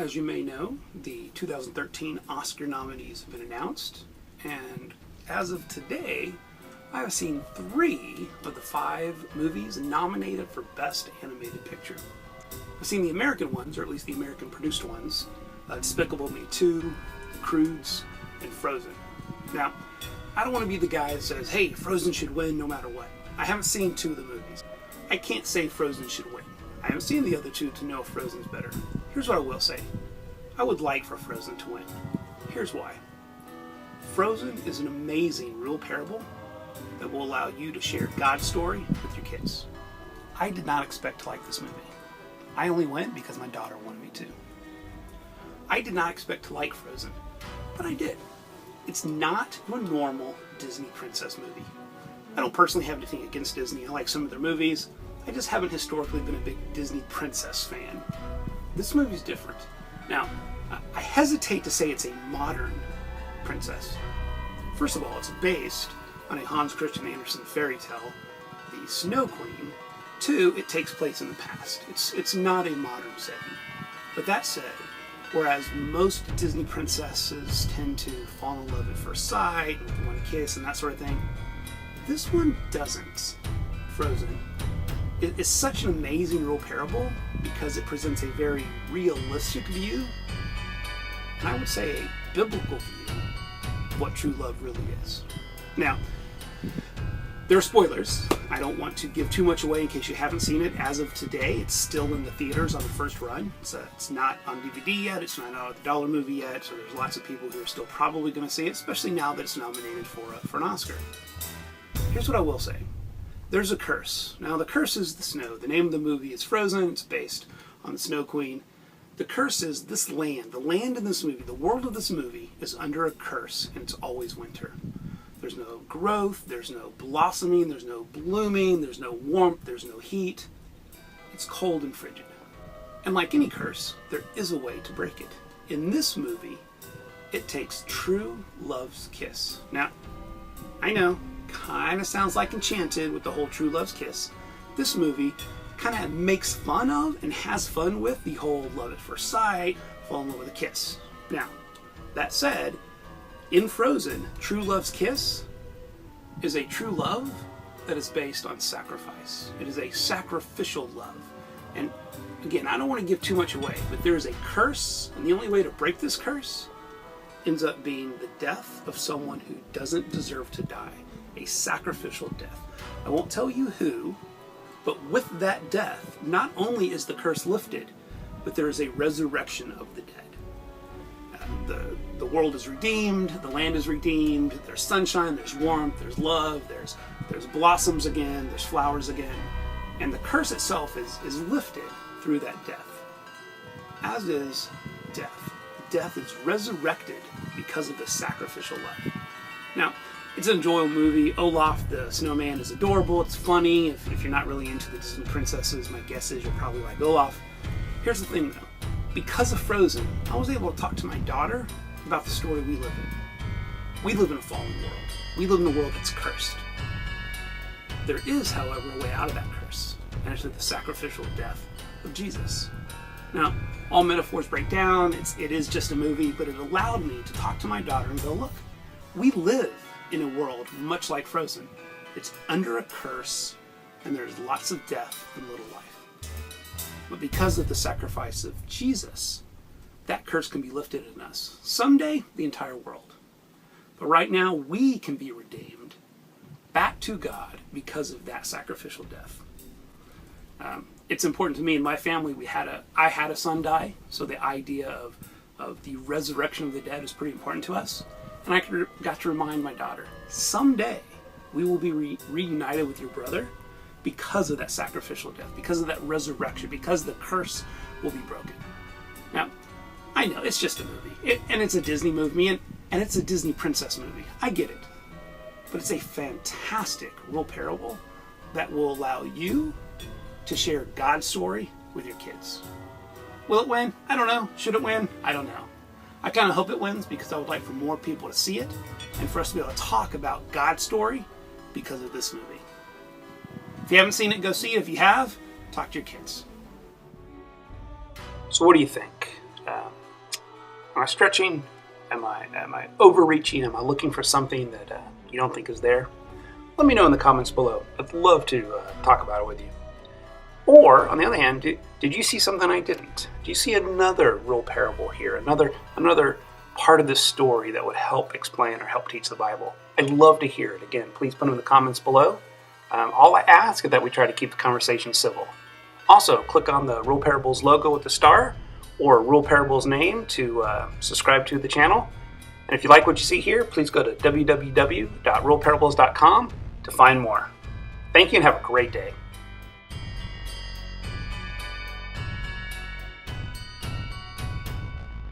As you may know, the 2013 Oscar nominees have been announced, and as of today, I have seen 3 of the 5 movies nominated for Best Animated Picture. I've seen the American ones, or at least the American produced ones, Despicable Me 2, The Croods, and Frozen. Now, I don't want to be the guy that says, hey, Frozen should win no matter what. I haven't seen 2 of the movies. I can't say Frozen should win. I haven't seen the other 2 to know if Frozen's better. Here's what I will say. I would like for Frozen to win. Here's why. Frozen is an amazing real parable that will allow you to share God's story with your kids. I did not expect to like this movie. I only went because my daughter wanted me to. I did not expect to like Frozen, but I did. It's not your normal Disney princess movie. I don't personally have anything against Disney. I like some of their movies. I just haven't historically been a big Disney princess fan. This movie's different. Now, I hesitate to say it's a modern princess. First of all, it's based on a Hans Christian Andersen fairy tale, The Snow Queen. 2, it takes place in the past. It's not a modern setting. But that said, whereas most Disney princesses tend to fall in love at first sight, with one kiss and that sort of thing, this one doesn't. Frozen is such an amazing real parable because it presents a very realistic view, and I would say a biblical view of what true love really is. Now, there are spoilers. I don't want to give too much away in case you haven't seen it. As of today, it's still in the theaters on the first run. It's not on DVD yet. It's not out at the Dollar Movie yet. So there's lots of people who are still probably going to see it, especially now that it's nominated for an Oscar. Here's what I will say. There's a curse. Now, the curse is the snow. The name of the movie is Frozen. It's based on the Snow Queen. The curse is this land. The land in this movie, the world of this movie, is under a curse, and it's always winter. There's no growth, there's no blossoming, there's no blooming, there's no warmth, there's no heat. It's cold and frigid. And like any curse, there is a way to break it. In this movie, it takes true love's kiss. Now, I know, kind of sounds like Enchanted with the whole true love's kiss. This movie kind of makes fun of and has fun with the whole love at first sight, fall in love with a kiss. Now, that said, in Frozen, true love's kiss is a true love that is based on sacrifice. It is a sacrificial love. And again, I don't want to give too much away, but there is a curse, and the only way to break this curse ends up being the death of someone who doesn't deserve to die. A sacrificial death. I won't tell you who, but with that death, not only is the curse lifted, but there is a resurrection of the dead. The world is redeemed, the land is redeemed, there's sunshine, there's warmth, there's love, there's blossoms again, there's flowers again, and the curse itself is lifted through that death. As is death. Death is resurrected because of the sacrificial love. Now, it's an enjoyable movie. Olaf the snowman is adorable, it's funny. If you're not really into the Disney princesses, my guess is you'll probably like Olaf. Here's the thing though. Because of Frozen, I was able to talk to my daughter about the story we live in. We live in a fallen world. We live in a world that's cursed. There is, however, a way out of that curse, and it's through the sacrificial death of Jesus. Now, all metaphors break down. It is just a movie, but it allowed me to talk to my daughter and go, look, we live in a world much like Frozen. It's under a curse, and there's lots of death and little life. But because of the sacrifice of Jesus, that curse can be lifted in us. Someday, the entire world. But right now, we can be redeemed back to God because of that sacrificial death. It's important to me. In my family, I had a son die, so the idea of the resurrection of the dead is pretty important to us. And I got to remind my daughter, someday we will be reunited with your brother because of that sacrificial death, because of that resurrection, because the curse will be broken. Now, I know it's just a movie, and it's a Disney movie, and it's a Disney princess movie. I get it. But it's a fantastic real parable that will allow you to share God's story with your kids. Will it win? I don't know. Should it win? I don't know. I kind of hope it wins because I would like for more people to see it and for us to be able to talk about God's story because of this movie. If you haven't seen it, go see it. If you have, talk to your kids. So what do you think? Am I stretching? Am I overreaching? Am I looking for something that you don't think is there? Let me know in the comments below. I'd love to talk about it with you. Or, on the other hand, did you see something I didn't? Do you see another real parable here? Another part of this story that would help explain or help teach the Bible? I'd love to hear it. Again, please put them in the comments below. All I ask is that we try to keep the conversation civil. Also, click on the Real Parables logo with the star or Real Parables name to subscribe to the channel. And if you like what you see here, please go to www.realparables.com to find more. Thank you and have a great day.